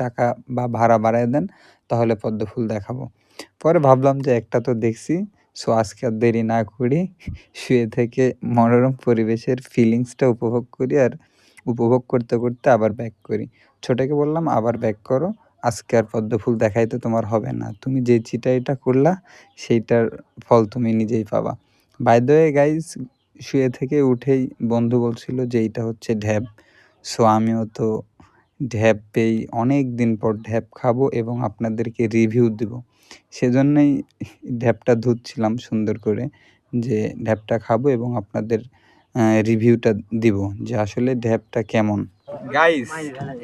টাকা বা ভাড়া বাড়ায় দেন, তাহলে পদ্ম ফুল দেখাবো। পরে ভাবলাম যে একটা তো দেখছি, সো আজকে আর দেরি না করি, শুয়ে থেকে মনোরম পরিবেশের ফিলিংসটা উপভোগ করি, আর উপভোগ করতে, করতে আবার ব্যাক করি। ছোটকে বললাম, "আবার ব্যাক করো। আজকে আর পদ্ম ফুল দেখাইতে তোমার হবে না। তুমি যে চিটাইটা করলা, সেইটার ফল তুমি নিজেই পাবা।" বাই দ্য ওয়ে গাইস, শুয়ে থেকে উঠেই বন্ধু বলছিল যে এইটা হচ্ছে ঢ্যাব। সো আমিও তো ঢ্যাব পেয়েই অনেকদিন পর ঢ্যাব খাবো এবং আপনাদেরকে রিভিউ দিব। সেজন্যই ঢ্যাবটা ধুচ্ছিলাম সুন্দর করে, যে ঢ্যাবটা খাবো এবং আপনাদের রিভিউটা দিব যে আসলে ঢ্যাবটা কেমন। গাইস,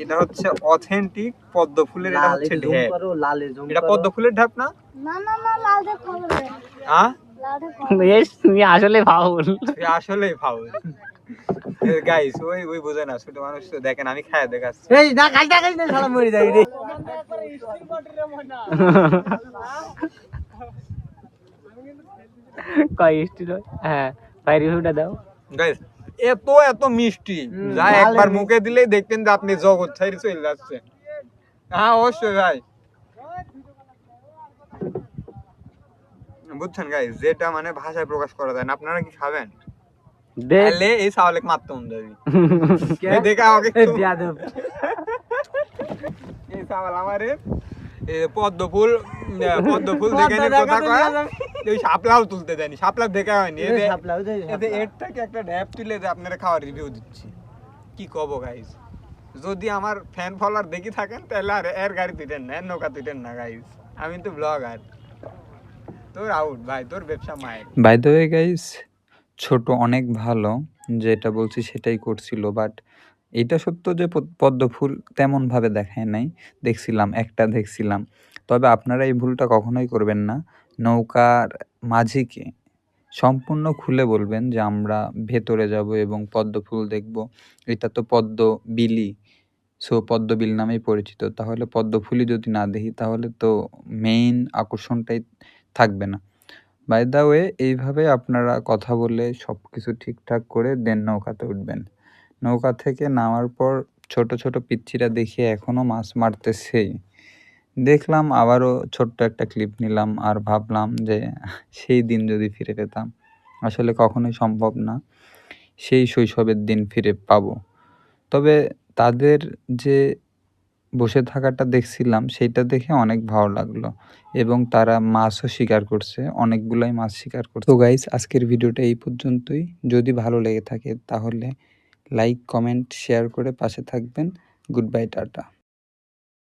এটা হচ্ছে অথেন্টিক পদ্ম ফুলের, এটা হচ্ছে ঢ্যাব। এটা পদ্ম ফুলের ঢ্যাব না? না না না, লাল ঢেপ খাবো না। হ্যাঁ, তুমি আসলে ফাউল। আসলেই ফাউল। গাইস, ওই বুঝে না, ছোট মানুষ তো। দেখেন আমি খায়া দেখাচ্ছি। এই না খাইতা খাইতা শালা মরে যাবি রে। কয় স্টিল? হ্যাঁ, ভাই রিভিউটা দাও। গাইস, এত এত মিষ্টি, যা একবার মুখে দিলেই দেখতেন যে আপনি জগৎ ছেড়ে চলে যাচ্ছেন। হ্যাঁ অবশ্যই ভাই, বুঝছেন গাইস, যেটা মানে ভাষায় প্রকাশ করা যায় না। আপনারা কি খাবেন? তাহলে এই সাওয়ালেক মারতে হন যাবি। কে দেখা আমাকে একটু বিয়াদব। এই সাওয়াল আমারে পদ্ম ফুল দেখে নি কথা কয়, ওই শাপলাও তুলতে দেয়নি। শাপলা দেখা হয়নি, এতে এর থেকে একটা ঢ্যাপ তুলে যে আপনারা খাওয়ার রিভিউ দিচ্ছি। কি কব গাইস, যদি আমার ফ্যান ফলোয়ার দেখি থাকেন তাহলে আর এর গাড়ি তুইটেন না, এর নৌকা তুইটেন না গাইস। আমি তো ব্লগার, তোর আউট ভাই, তোর ব্যবসা মায়ের। বাই দ্য ওয়ে গাইস, ছোট অনেক ভালো, যেটা বলছি সেটাই করছিল। বাট এটা সত্য যে পদ্ম ফুল তেমনভাবে দেখায় নাই। একটা দেখছিলাম। তবে আপনারা এই ভুলটা কখনোই করবেন না। নৌকার মাঝিকে সম্পূর্ণ খুলে বলবেন যে আমরা ভেতরে যাব এবং পদ্ম ফুল দেখব। এটা তো পদ্ম বিলি, সো পদ্ম বিল নামেই পরিচিত। তাহলে পদ্ম ফুলই যদি না দেখি, তাহলে তো মেইন আকর্ষণটাই থাকবে না। বাই দ্য ওয়ে, এইভাবে আপনারা কথা বলে সব কিছু ঠিকঠাক করে দেন নৌকাতে উঠবেন। নৌকা থেকে নামার পর ছোট ছোট পিচ্চিরা দেখে এখনও মাছ মারতেছেই। দেখলাম, আবারও ছোট্ট একটা ক্লিপ নিলাম, আর ভাবলাম যে সেই দিন যদি ফিরে পেতাম। আসলে কখনোই সম্ভব না সেই শৈশবের দিন ফিরে পাবো। তবে তাদের যে বসে থাকাটা দেখছিলাম, সেইটা দেখে অনেক ভালো লাগলো এবং তারা মাছও শিকার করছে, অনেকগুলাই মাছ শিকার করছে। তো গাইস, আজকের ভিডিওটা এই পর্যন্তই। যদি ভালো লেগে থাকে তাহলে লাইক, কমেন্ট, শেয়ার করে পাশে থাকবেন। Good bye, tata.